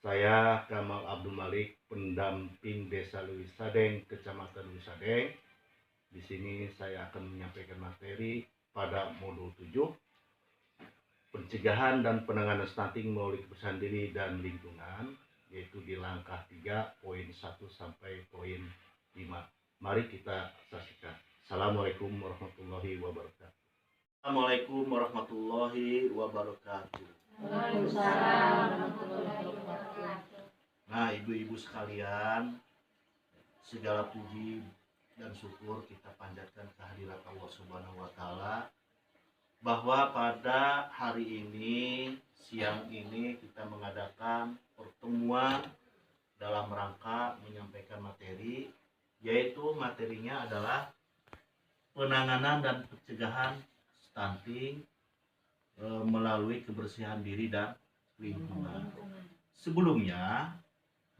Saya Kamal Abdul Malik, pendamping Desa Leuwih Sadeng, Kecamatan Leuwih Sadeng. Di sini saya akan menyampaikan materi pada modul 7, pencegahan dan penanganan stunting melalui kebersihan diri dan lingkungan, yaitu di langkah 3, poin 1 sampai poin 5. Mari kita saksikan. Assalamualaikum warahmatullahi wabarakatuh. Assalamualaikum warahmatullahi wabarakatuh. Waalaikumsalam warahmatullahi wabarakatuh. Nah, ibu-ibu sekalian, segala puji dan syukur kita panjatkan kehadirat Allah Subhanahu wa taala bahwa pada hari ini, siang ini kita mengadakan pertemuan dalam rangka menyampaikan materi, yaitu materinya adalah penanganan dan pencegahan stunting melalui kebersihan diri dan lingkungan. Sebelumnya,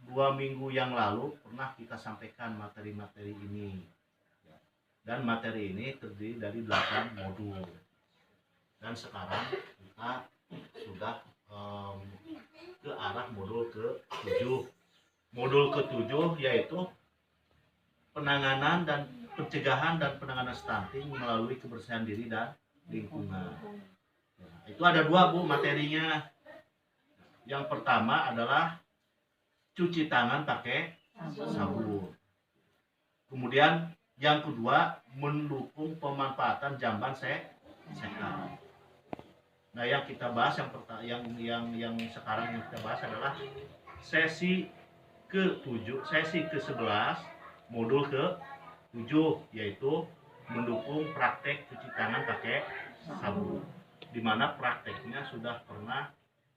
2 minggu yang lalu pernah kita sampaikan materi-materi ini, dan materi ini terdiri dari 8 modul, dan sekarang kita sudah ke arah modul ke-7. Modul ke-7 yaitu penanganan dan pencegahan dan penanganan stunting melalui kebersihan diri dan lingkungan. Itu ada 2 Bu materinya. Yang pertama adalah cuci tangan pakai sabun. Kemudian yang kedua, mendukung pemanfaatan jamban sehat. Nah, yang kita bahas yang sekarang yang kita bahas adalah sesi ke-7, sesi ke-11, modul ke-7, yaitu mendukung praktek cuci tangan pakai sabun, di mana prakteknya sudah pernah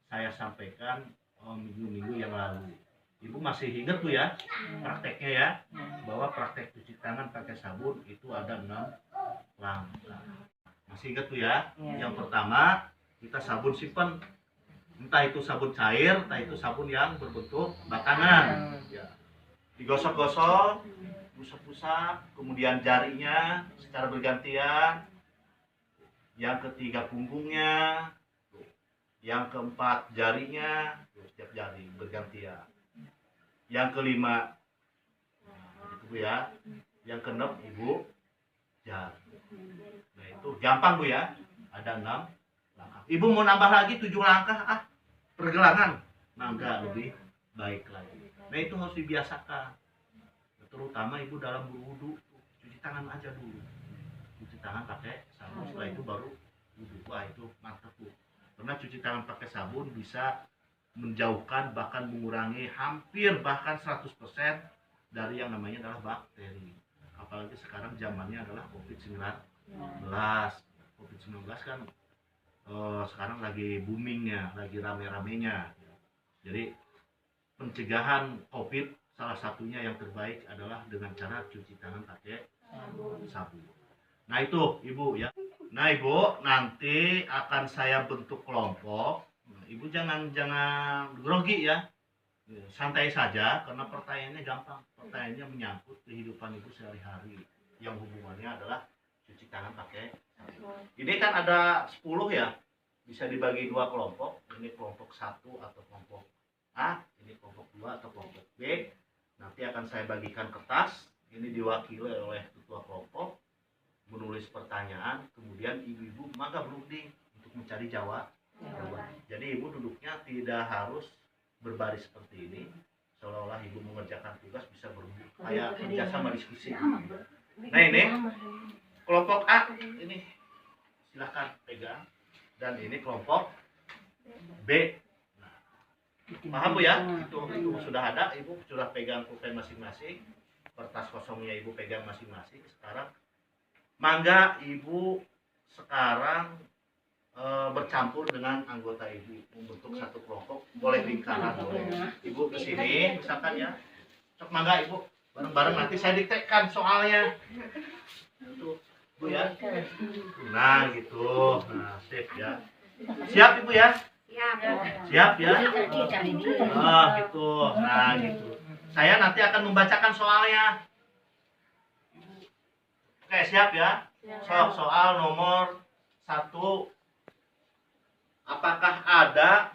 saya sampaikan minggu-minggu yang lalu. Ibu masih ingat tuh ya prakteknya ya, bahwa praktek cuci tangan pakai sabun itu ada 6 langkah. Masih ingat tuh ya? Yang pertama, kita sabun simpan, entah itu sabun cair, entah itu sabun yang berbentuk batangan. Ya. Digosok-gosok, usap-usap, kemudian jarinya secara bergantian. Yang ketiga punggungnya, yang keempat jarinya, setiap jari bergantian. Yang kelima, itu Bu ya. Yang keenam Ibu jari. Nah, itu gampang Bu ya. Ada 6 langkah. Ibu mau nambah lagi 7 langkah, pergelangan. Nah, enggak, lebih baik lagi. Nah, itu harus dibiasakan. Terutama Ibu dalam berwudu, cuci tangan aja dulu. Cuci tangan pakai sabun, setelah itu baru wudu. Wah, itu mantap Bu. Karena cuci tangan pakai sabun bisa menjauhkan, bahkan mengurangi hampir bahkan 100% dari yang namanya adalah bakteri. Apalagi sekarang zamannya adalah COVID-19. COVID-19 kan sekarang lagi boomingnya, lagi rame-ramenya. Jadi pencegahan COVID salah satunya yang terbaik adalah dengan cara cuci tangan pakai sabun. Nah, itu Ibu ya. Nah, Ibu, nanti akan saya bentuk kelompok. Ibu jangan grogi ya. Santai saja, karena pertanyaannya gampang. Pertanyaannya menyangkut kehidupan Ibu sehari-hari yang hubungannya adalah cuci tangan pakai sabun. Ini kan ada 10 ya. Bisa dibagi 2 kelompok. Ini kelompok 1 atau kelompok A, ini kelompok 2 atau kelompok B. Nanti akan saya bagikan kertas. Ini diwakili oleh ketua kelompok menulis pertanyaan, kemudian ibu-ibu maka berunding untuk mencari jawaban. Jadi Ibu duduknya tidak harus berbaris seperti ini, seolah-olah Ibu mengerjakan tugas, bisa kayak kerjasama diskusi. Nah, ini kelompok A, ini silahkan pegang, dan ini kelompok B. Nah, paham Bu ya? Itu sudah ada, Ibu sudah pegang pulpen masing-masing, kertas kosongnya Ibu pegang masing-masing. Sekarang mangga Ibu sekarang bercampur dengan anggota Ibu membentuk satu kelompok, boleh lingkaran, boleh. Ibu kesini misalkan ya, sok mangga Ibu bareng-bareng, nanti saya diktekan soalnya. Itu Bu ya. Nah, gitu. Nah, sip ya. Siap Ibu ya? Siap ya. Gitu. Nah, gitu. Saya nanti akan membacakan soalnya. Oke, siap ya? Soal nomor 1. Apakah ada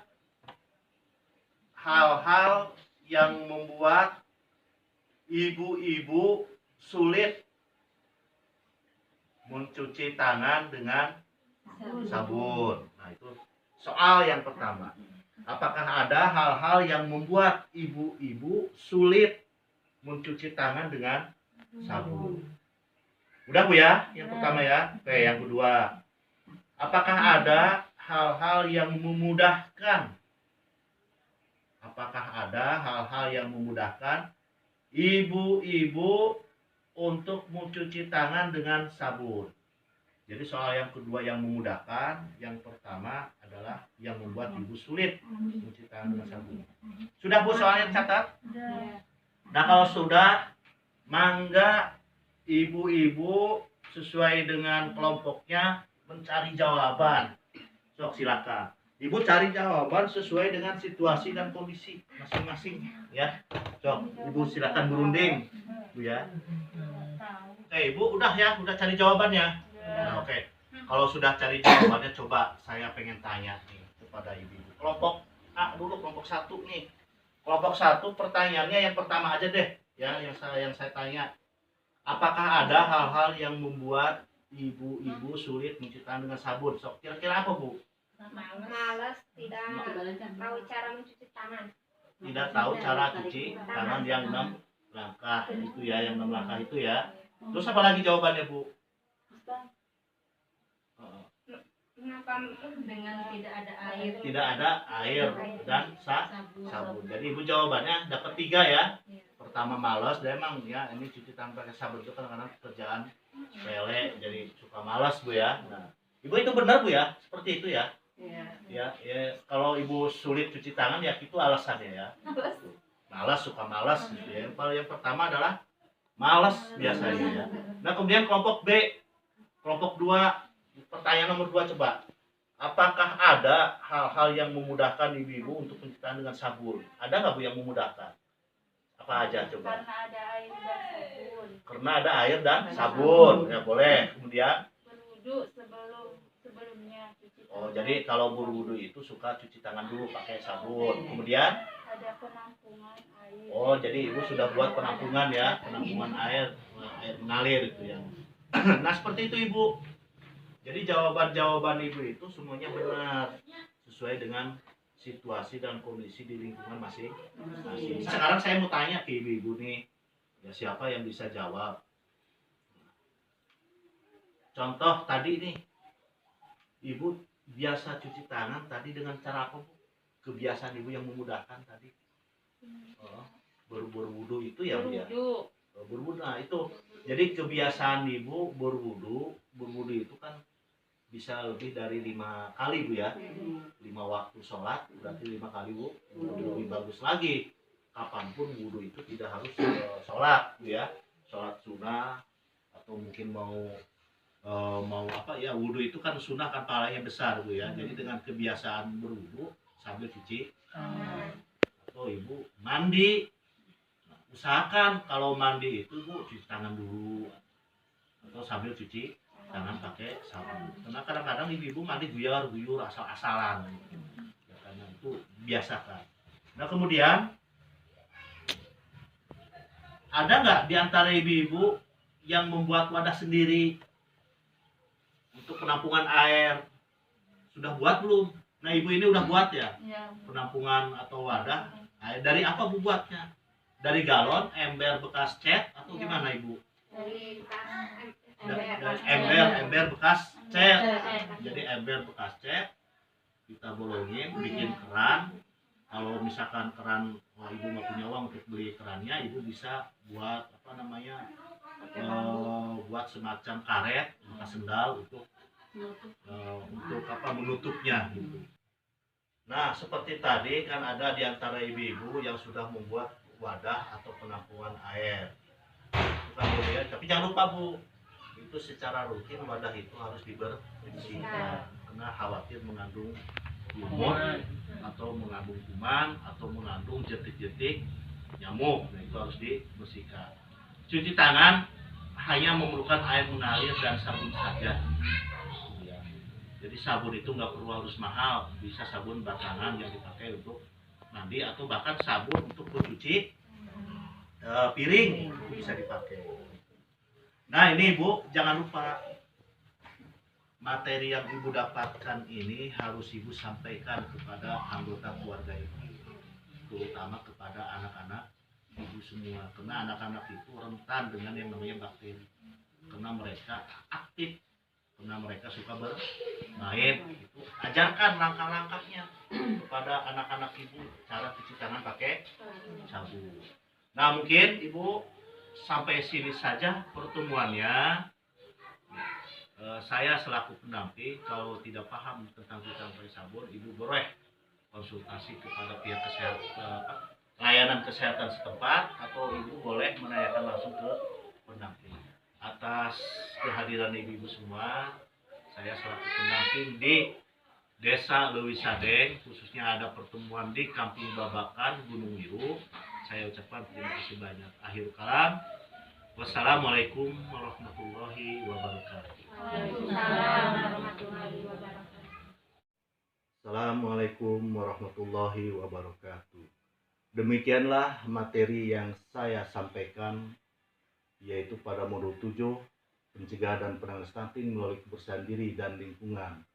hal-hal yang membuat ibu-ibu sulit mencuci tangan dengan sabun. Nah, itu soal yang pertama. Apakah ada hal-hal yang membuat ibu-ibu sulit mencuci tangan dengan sabun? Udah Bu ya, yang pertama ya. Oke, yang kedua. Apakah ada hal-hal yang memudahkan? Apakah ada hal-hal yang memudahkan ibu-ibu untuk mencuci tangan dengan sabun? Jadi soal yang kedua yang memudahkan, yang pertama adalah yang membuat ibu sulit mencuci tangan dengan sabun. Sudah Bu soalnya catat? Nah kalau sudah, mangga ibu-ibu sesuai dengan kelompoknya mencari jawaban. Sok silakan. Ibu cari jawaban sesuai dengan situasi dan kondisi masing-masing ya. Sok, Ibu silakan berunding, Bu ya. Oke, Ibu udah ya, udah cari jawabannya. Nah, oke. Kalau sudah cari jawabannya, coba saya pengen tanya nih kepada ibu-ibu. Kelompok A dulu, kelompok 1 nih. Kelompok 1 pertanyaannya yang pertama aja deh, ya yang saya tanya. Apakah ada hal-hal yang membuat ibu-ibu sulit mencuci tangan dengan sabun? So, kira-kira apa, Bu? Malas, tidak tahu cara mencuci tangan. Tidak tahu cara cuci tangan yang 6 langkah itu ya, yang 6 langkah itu ya. Terus apa lagi jawabannya, Bu? Kenapa dengan tidak ada air? Tidak ada air dan sabun. Jadi Ibu jawabannya dapat 3 ya. Pertama malas, dan emang ya ini cuci tangan pakai sabun itu kan karena pekerjaan sepele, jadi suka malas Bu ya. Nah, Ibu itu benar Bu ya, seperti itu ya. Ya, kalau Ibu sulit cuci tangan ya itu alasannya ya. Malas, suka malas gitu ya. Kalau yang pertama adalah malas biasanya ya. Nah, kemudian kelompok B, kelompok 2, pertanyaan nomor 2 coba. Apakah ada hal-hal yang memudahkan ibu-ibu untuk mencuci tangan dengan sabun? Ada nggak Bu yang memudahkan? Apa aja coba? Karena ada air dan sabun. Karena ada air dan sabun, ya boleh. Kemudian Berwudu sebelumnya cuci tangan. oh, jadi kalau berwudu itu suka cuci tangan dulu pakai sabun. Kemudian Ada penampungan air. oh, jadi Ibu sudah buat penampungan ya, penampungan air mengalir itu ya. Nah, seperti itu Ibu. Jadi jawaban-jawaban Ibu itu semuanya benar sesuai dengan situasi dan kondisi di lingkungan masing-masing. Sekarang saya mau tanya ke ibu-ibu nih, ya siapa yang bisa jawab? Contoh tadi nih, Ibu biasa cuci tangan tadi dengan cara apa Bu? Kebiasaan Ibu yang memudahkan tadi? Oh, berwudu itu ya Bu ya? Berwudu, nah itu. Jadi kebiasaan Ibu berwudu itu kan bisa lebih dari 5 kali Bu ya. 5 waktu sholat berarti 5 kali Bu. Lebih bagus lagi, kapanpun wudu itu tidak harus sholat Bu ya. Sholat sunnah atau mungkin mau apa ya, wudu itu kan sunnah kan pahalanya besar Bu ya. Jadi dengan kebiasaan berwudu sambil cuci atau Ibu mandi, nah, usahakan kalau mandi itu Bu cuci tangan dulu atau sambil cuci tangan pakai sabun. Karena kadang-kadang ibu-ibu mandi guyur asal-asalan. Ya, karena itu biasakan. Nah kemudian ada nggak di antara ibu-ibu yang membuat wadah sendiri untuk penampungan air? Sudah buat belum? Nah Ibu ini udah buat ya? Penampungan atau wadah air. Dari apa Bu buatnya? Dari galon, ember bekas cat atau gimana Ibu? Dari ember bekas cat. Jadi ember bekas cat kita bolongin, bikin keran. Kalau misalkan keran Ibu nggak punya uang untuk beli kerannya, Ibu bisa buat apa namanya, buat semacam karet bekas sendal untuk apa menutupnya gitu. Nah seperti tadi kan ada di antara ibu-ibu yang sudah membuat wadah atau penampungan air. Bukan boleh, tapi jangan lupa Bu, itu secara rutin wadah itu harus dibersihkan karena khawatir mengandung lumut atau mengandung kuman atau mengandung jentik-jentik nyamuk. Nah itu harus dibersihkan. Cuci tangan hanya memerlukan air mengalir dan sabun saja ya. Jadi sabun itu nggak perlu harus mahal, bisa sabun batangan yang dipakai untuk mandi atau bahkan sabun untuk mencuci piring itu bisa dipakai. Nah ini Ibu, jangan lupa materi yang Ibu dapatkan ini harus Ibu sampaikan kepada anggota keluarga Ibu, terutama kepada anak-anak Ibu semua, karena anak-anak itu rentan dengan yang namanya bakteri, karena mereka aktif, karena mereka suka bermain. Itu ajarkan langkah-langkahnya kepada anak-anak Ibu, cara cuci tangan pakai sabun. Nah mungkin Ibu sampai sini saja pertemuannya. Saya selaku pendamping, kalau tidak paham tentang cuci tangan pakai sabun, Ibu boleh konsultasi kepada pihak kesehatan, layanan kesehatan setempat, atau Ibu boleh menanyakan langsung ke pendamping. Atas kehadiran Ibu semua, saya selaku pendamping di Desa Lewisadeng, khususnya ada pertemuan di Kampung Babakan, Gunung Biru, saya ucapkan terima kasih banyak. Akhir kalam, wassalamualaikum warahmatullahi wabarakatuh. Waalaikumsalam warahmatullahi wabarakatuh. Assalamualaikum warahmatullahi wabarakatuh. Demikianlah materi yang saya sampaikan, yaitu pada modul 7 pencegahan dan penanganan stunting melalui kebersihan diri dan lingkungan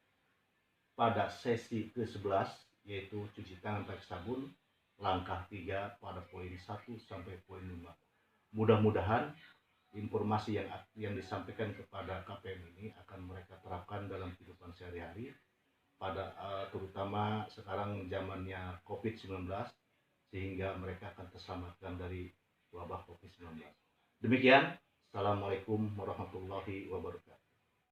pada sesi ke-11, yaitu cuci tangan pakai sabun, langkah 3 pada poin 1 sampai poin 5. Mudah-mudahan informasi yang disampaikan kepada KPM ini akan mereka terapkan dalam kehidupan sehari-hari, pada terutama sekarang zamannya COVID-19, sehingga mereka akan terselamatkan dari wabah COVID-19. Demikian, Assalamualaikum warahmatullahi wabarakatuh.